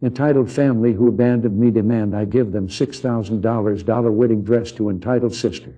Entitled family who abandoned me demand I give them $6,000 wedding dress to entitled sister.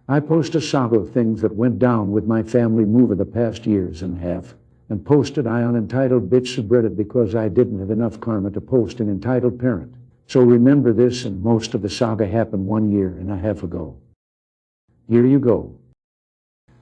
I post a saga of things that went down with my family over the past years and a half, and posted I on Entitled bitch subreddit because I didn't have enough karma to post an entitled parent. So remember this, and most of the saga happened 1.5 years ago. Here you go.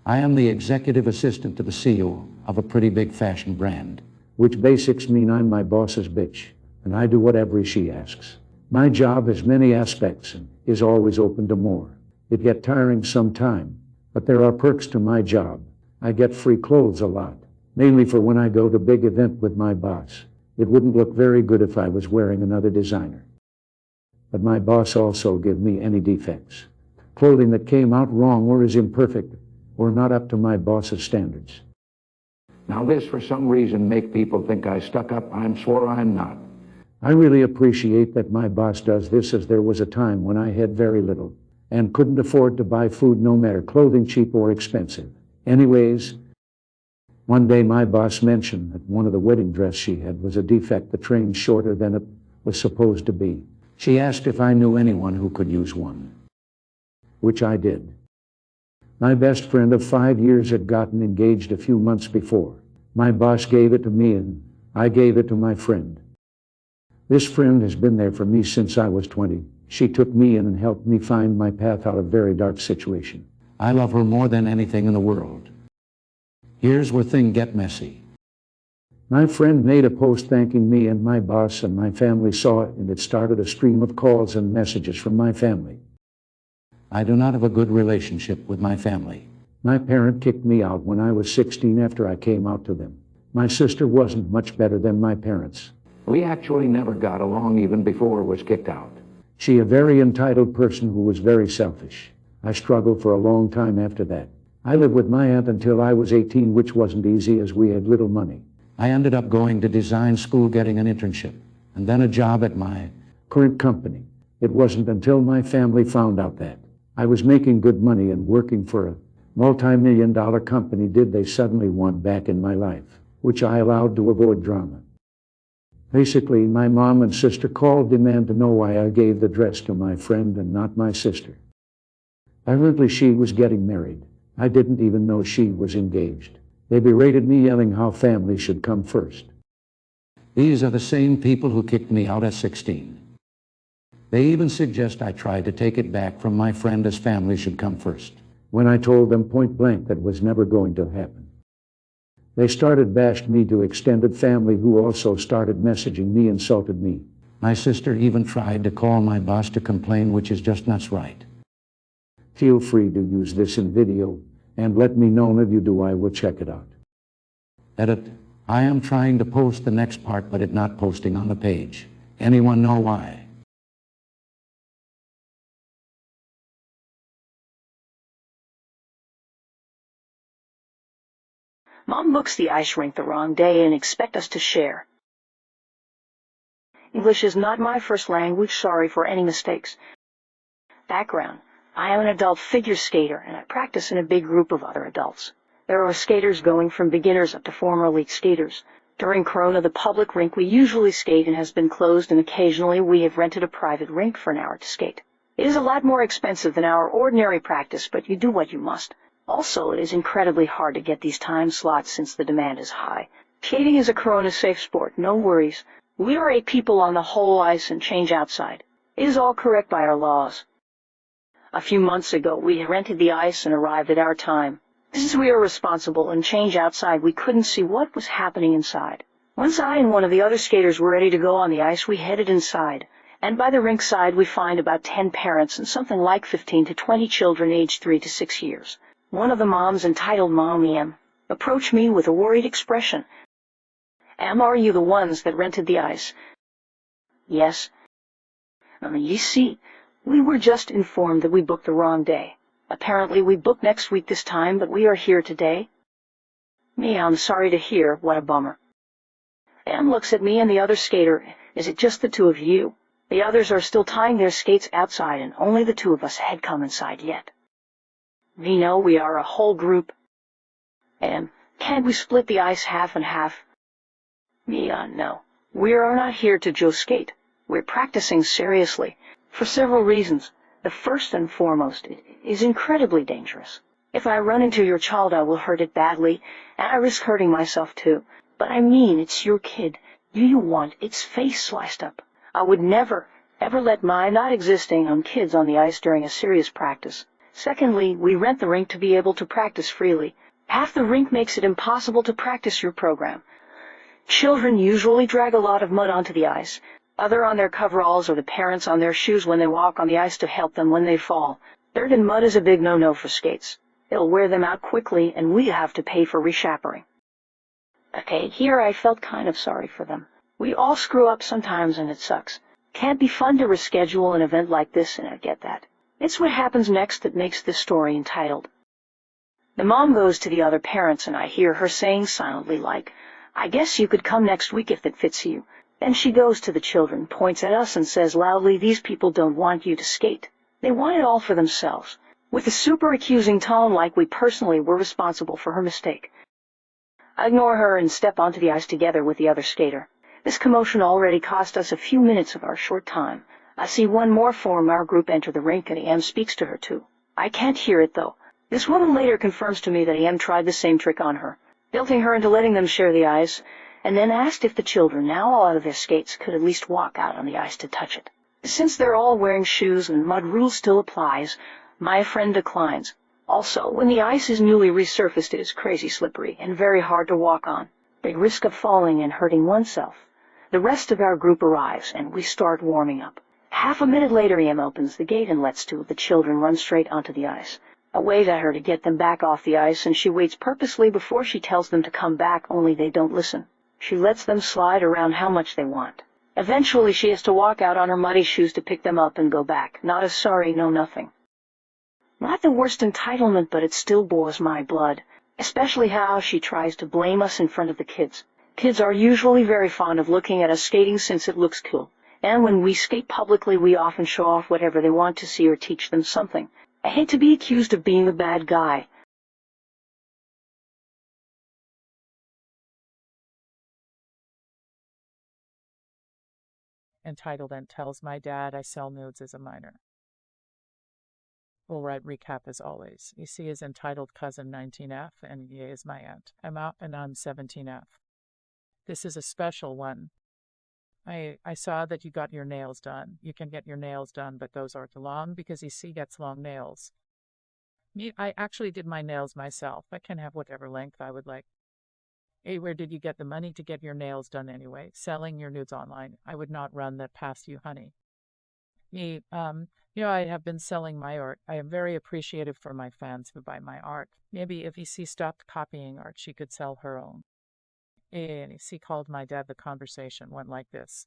I am the executive assistant to the CEO of a pretty big fashion brand, which basics mean I'm my boss's bitch, and I do whatever she asks. My job has many aspects and is always open to more. It get tiring sometime, but there are perks to my job. I get free clothes a lot, mainly for when I go to big event with my boss. It wouldn't look very good if I was wearing another designer. But my boss also give me any defects. Clothing that came out wrong or is imperfect or not up to my boss's standards. Now this, for some reason, make people think I stuck up. I'm swore I'm not. I really appreciate that my boss does this, as there was a time when I had very little and couldn't afford to buy food, no matter clothing cheap or expensive. Anyways, one day my boss mentioned that one of the wedding dress she had was a defect, the train shorter than it was supposed to be. She asked if I knew anyone who could use one, which I did. My best friend of 5 years had gotten engaged a few months before. My boss gave it to me and I gave it to my friend. This friend has been there for me since I was 20. She took me in and helped me find my path out of a very dark situation. I love her more than anything in the world. Here's where things get messy. My friend made a post thanking me, and my boss and my family saw it, and it started a stream of calls and messages from my family. I do not have a good relationship with my family. My parent kicked me out when I was 16 after I came out to them. My sister wasn't much better than my parents. We actually never got along even before I was kicked out. She a very entitled person who was very selfish. I struggled for a long time after that. I lived with my aunt until I was 18, which wasn't easy as we had little money. I ended up going to design school, getting an internship, and then a job at my current company. It wasn't until my family found out that I was making good money and working for a multi-million-dollar company did they suddenly want back in my life, which I allowed to avoid drama. Basically, my mom and sister called demand to know why I gave the dress to my friend and not my sister. Apparently she was getting married. I didn't even know she was engaged. They berated me, yelling how family should come first. These are the same people who kicked me out at 16. They even suggest I try to take it back from my friend, as family should come first, when I told them point blank that was never going to happen. They started bashed me to extended family, who also started messaging me, insulted me. My sister even tried to call my boss to complain, which is just not right. Feel free to use this in video and let me know if you do. I will check it out. Edit. I am trying to post the next part, but it not posting on the page. Anyone know why? Mom books the ice rink the wrong day and expect us to share. English is not my first language. Sorry for any mistakes. Background. I am an adult figure skater, and I practice in a big group of other adults. There are skaters going from beginners up to former elite skaters. During Corona, the public rink we usually skate in has been closed, and occasionally we have rented a private rink for an hour to skate. It is a lot more expensive than our ordinary practice, but you do what you must. Also, it is incredibly hard to get these time slots since the demand is high. Skating is a Corona-safe sport, no worries. We are 8 people on the whole ice and change outside. It is all correct by our laws. A few months ago, we rented the ice and arrived at our time. Since we are responsible and change outside, we couldn't see what was happening inside. Once I and one of the other skaters were ready to go on the ice, we headed inside. And by the rink side, we find about 10 parents and something like 15 to 20 children aged 3 to 6 years. One of the moms, entitled Mommy M, approached me with a worried expression. Are you the ones that rented the ice? Yes. You see, we were just informed that we booked the wrong day. Apparently we booked next week this time, but we are here today. I'm sorry to hear. What a bummer. Looks at me and the other skater. Is it just the 2 of you? The others are still tying their skates outside, and only the 2 of us had come inside yet. No, we are a whole group. Can't we split the ice half and half? No. We are not here to just skate. We're practicing seriously, for several reasons. The first and foremost, it is incredibly dangerous. If I run into your child, I will hurt it badly, and I risk hurting myself too. But I mean, it's your kid. Do you want its face sliced up? I would never, ever let my not existing own kids on the ice during a serious practice. Secondly, we rent the rink to be able to practice freely. Half the rink makes it impossible to practice your program. Children usually drag a lot of mud onto the ice, either on their coveralls or the parents on their shoes when they walk on the ice to help them when they fall. Dirt and mud is a big no-no for skates. It'll wear them out quickly, and we have to pay for reshappering. Okay, here I felt kind of sorry for them. We all screw up sometimes, and it sucks. Can't be fun to reschedule an event like this, and I get that. It's what happens next that makes this story entitled. The mom goes to the other parents, and I hear her saying silently like, "I guess you could come next week if it fits you." Then she goes to the children, points at us, and says loudly, "These people don't want you to skate. They want it all for themselves," with a super accusing tone like we personally were responsible for her mistake. I ignore her and step onto the ice together with the other skater. This commotion already cost us a few minutes of our short time. I see one more from our group enter the rink, and AM speaks to her too. I can't hear it though. This woman later confirms to me that AM tried the same trick on her, guilting her into letting them share the ice, and then asked if the children, now all out of their skates, could at least walk out on the ice to touch it. Since they're all wearing shoes and mud rule still applies, my friend declines. Also, when the ice is newly resurfaced, it is crazy slippery and very hard to walk on. Big risk of falling and hurting oneself. The rest of our group arrives, and we start warming up. Half a minute later, EM opens the gate and lets two of the children run straight onto the ice. I wave at her to get them back off the ice, and she waits purposely before she tells them to come back, only they don't listen. She lets them slide around how much they want. Eventually, she has to walk out on her muddy shoes to pick them up and go back. Not a sorry, no nothing. Not the worst entitlement, but it still boils my blood, especially how she tries to blame us in front of the kids. Kids are usually very fond of looking at us skating since it looks cool, and when we skate publicly, we often show off whatever they want to see or teach them something. I hate to be accused of being the bad guy. Entitled and tells my dad I sell nudes as a minor. We'll write recap as always. You see his entitled cousin 19F, and he is my aunt. I'm out and I'm 17F. This is a special one. I saw that you got your nails done. You can get your nails done, but those aren't long because you see gets long nails. I actually did my nails myself. I can have whatever length I would like. Hey, where did you get the money to get your nails done anyway? Selling your nudes online. I would not run that past you, honey. I have been selling my art. I am very appreciative for my fans who buy my art. Maybe if EC stopped copying art, she could sell her own. And EC called my dad. The conversation went like this.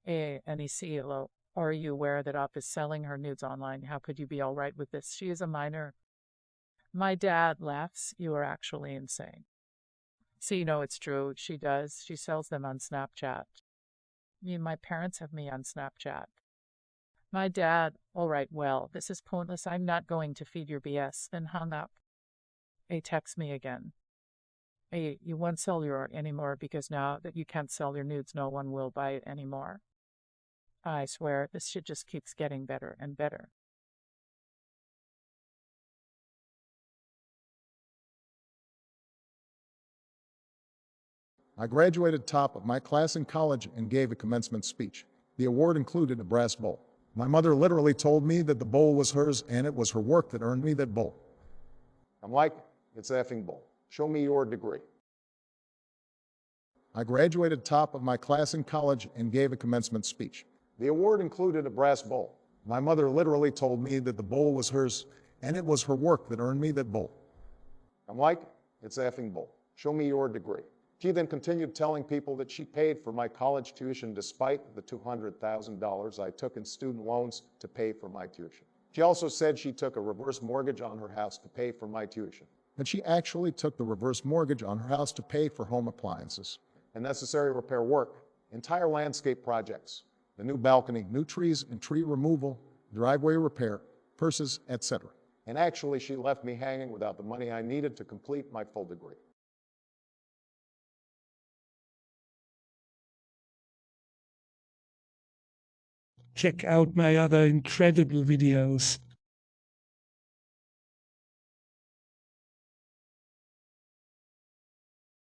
And EC, hello. Are you aware that Op is selling her nudes online? How could you be all right with this? She is a minor. My dad laughs. You are actually insane. See, no, it's true. She does. She sells them on Snapchat. My parents have me on Snapchat. My dad, all right, well, this is pointless. I'm not going to feed your BS. Then hung up. Text me again. You won't sell your art anymore because now that you can't sell your nudes, no one will buy it anymore. I swear, this shit just keeps getting better and better. I graduated top of my class in college and gave a commencement speech. The award included a brass bowl. My mother literally told me that the bowl was hers and it was her work that earned me that bowl. I'm like, it's an effing bowl. Show me your degree. I graduated top of my class in college and gave a commencement speech. The award included a brass bowl. My mother literally told me that the bowl was hers and it was her work that earned me that bowl. I'm like, it's an effing bowl. Show me your degree. She then continued telling people that she paid for my college tuition despite the $200,000 I took in student loans to pay for my tuition. She also said she took a reverse mortgage on her house to pay for my tuition. And she actually took the reverse mortgage on her house to pay for home appliances and necessary repair work, entire landscape projects, the new balcony, new trees and tree removal, driveway repair, purses, etc. And actually, she left me hanging without the money I needed to complete my full degree. Check out my other incredible videos.